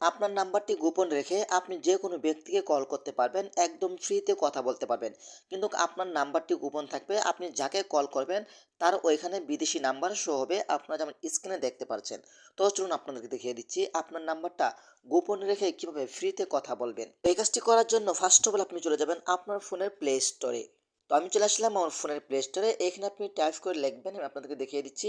আপনার নাম্বারটি গোপন রেখে আপনি যে কোনো ব্যক্তিকে কল করতে পারবেন, একদম ফ্রিতে কথা বলতে পারবেন। কিন্তু আপনার নাম্বারটি গোপন থাকবে, আপনি যাকে কল করবেন তার ওইখানে বিদেশি নাম্বার শো হবে, আপনারা যেমন স্ক্রিনে দেখতে পাচ্ছেন। তো চলুন আপনাদেরকে দেখিয়ে দিচ্ছি আপনার নাম্বারটা গোপন রেখে কিভাবে ফ্রিতে কথা বলবেন। এই কাজটি করার জন্য ফার্স্ট অফ অল আপনি চলে যাবেন আপনার ফোনের প্লে স্টোরে। তো আমি চলে আসলাম আমার ফোনের প্লে স্টোরে। এখানে আপনি টাইপ করে লিখবেন, আমি আপনাদেরকে দেখিয়ে দিচ্ছি।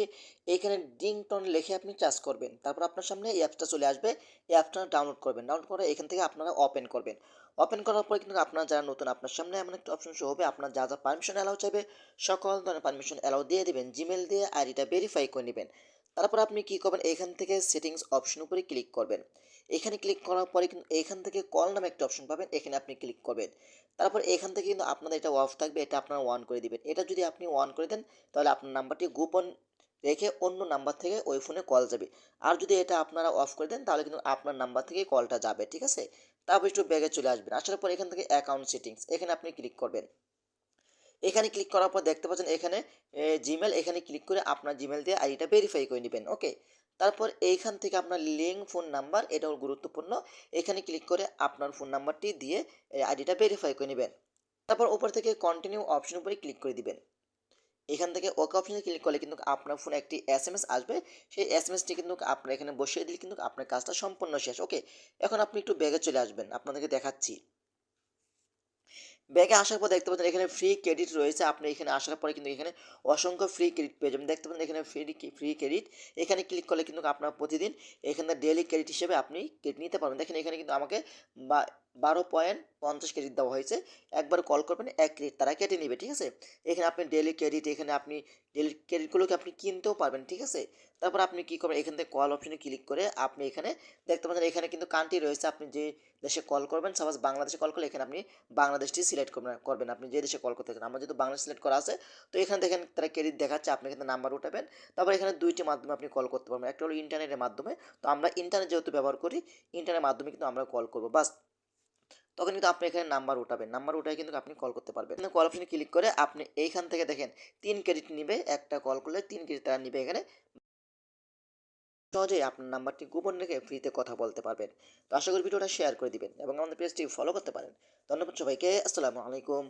এইখানে রিংটোন লিখে আপনি চার্জ করবেন, তারপর আপনার সামনে এই অ্যাপসটা চলে আসবে। এই অ্যাপটা ডাউনলোড করবেন, ডাউনলোড করে এখান থেকে আপনারা ওপেন করবেন। ওপেন করার পরে কিন্তু আপনারা যারা নতুন, আপনার সামনে এমন একটা অপশন শো হবে, আপনার যা যা পারমিশন অ্যালাউ চাইবে সকল ধরনের পারমিশন অ্যালাউ দিয়ে দিবেন, জিমেল দিয়ে আইডিটা ভেরিফাই করে নেবেন। তারপর আপনি কি করবেন, এখান থেকে সেটিংস অপশন উপরে ক্লিক করবেন। এখানে ক্লিক করার পরে কিন্তু এখান থেকে কল নামে একটা অপশন পাবেন, এখানে আপনি ক্লিক করবেন। তারপর এখান থেকে কিন্তু আপনাদের এটা অফ থাকবে, এটা আপনারা অন করে দিবেন। এটা যদি আপনি অন করে দেন তাহলে আপনার নাম্বারটি গোপন রেখে অন্য নাম্বার থেকে ওই ফোনে কল যাবে। আর যদি এটা আপনারা অফ করে দেন তাহলে কিন্তু আপনার নাম্বার থেকে কলটা যাবে, ঠিক আছে? তারপর একটু ব্যাগে চলে আসবেন, আসার পর এখান থেকে অ্যাকাউন্ট সেটিংস এখানে আপনি ক্লিক করবেন। এখানে ক্লিক করার পর দেখতে পাচ্ছেন এখানে জিমেল, এখানে ক্লিক করে আপনার জিমেল দিয়ে আইডিটা ভেরিফাই করে নেবেন, ওকে। তারপর এইখান থেকে আপনার লিঙ্ক ফোন নাম্বার, এটাও গুরুত্বপূর্ণ। এখানে ক্লিক করে আপনার ফোন নাম্বারটি দিয়ে আইডিটা ভেরিফাই করে নেবেন। তারপর উপর থেকে কন্টিনিউ অপশন উপরে ক্লিক করে দিবেন। এখান থেকে ওকে অপশনে ক্লিক করলে কিন্তু আপনার ফোনে একটি এসএমএস আসবে। সেই এসএমএসটি কিন্তু আপনার এখানে বসিয়ে দিলে কিন্তু আপনার কাজটা সম্পূর্ণ শেষ, ওকে। এখন আপনি একটু ব্যাগে চলে আসবেন, আপনাদেরকে দেখাচ্ছি। ব্যাগে আসার পর দেখতে পাচ্ছেন এখানে ফ্রি ক্রেডিট রয়েছে। আপনি এখানে আসার পরে কিন্তু এখানে অসংখ্য ফ্রি ক্রেডিট পেয়ে যাবেন। দেখতে পাচ্ছেন এখানে ফ্রি ক্রেডিট। এখানে ক্লিক করলে কিন্তু আপনার প্রতিদিন এখানে ডেইলি ক্রেডিট হিসেবে আপনি ক্রেডিট নিতে পারবেন। দেখেন এখানে কিন্তু আমাকে বা 12.50 ক্রেডিট দেওয়া হয়েছে। একবার কল করবেন 1 ক্রেডিট তারা কেটে নিবে, ঠিক আছে? এখানে আপনি ডেইলি ক্রেডিট, এখানে আপনি ডেইলি ক্রেডিটগুলোকে আপনি কিনতেও পারবেন, ঠিক আছে? তারপর আপনি কি করবেন, এখান থেকে কল অপশনে ক্লিক করে আপনি এখানে দেখতে পাচ্ছেন এখানে কিন্তু কান্ট্রি রয়েছে। আপনি যে দেশে কল করবেন, সাপোজ বাংলাদেশে কল করলে এখানে আপনি বাংলাদেশটি সিলেক্ট করবেন আপনি যে দেশে কল করতে চান। আমার যেহেতু বাংলাদেশ সিলেক্ট করা আছে, তো এখানে দেখেন তারা ক্রেডিট দেখাচ্ছে, আপনি এখানে নাম্বার উঠাবেন। তারপর এখানে 2টি মাধ্যমে আপনি কল করতে পারবেন, একটা হলো ইন্টারনেটের মাধ্যমে। তো আমরা ইন্টারনেট যেহেতু ব্যবহার করি, ইন্টারনেটের মাধ্যমে কিন্তু আমরা কল করবো, বাস। তখন কিন্তু আপনি এখানে নাম্বার উঠাবেন, নাম্বার উঠায় কিন্তু আপনি কল করতে পারবেন। কল অপশনে ক্লিক করে আপনি এইখান থেকে দেখেন 3 ক্রেডিট নিবে, একটা কল করলে 3 ক্রেডিট তারা নিবে এখানে। সহজেই আপনার নাম্বারটি গোপন রেখে ফ্রিতে কথা বলতে পারবেন। তো আশা করি ভিডিওটা শেয়ার করে দিবেন এবং আমাদের পেজটি ফলো করতে পারেন। ধন্যবাদ সবাইকে। আসসালামু আলাইকুম।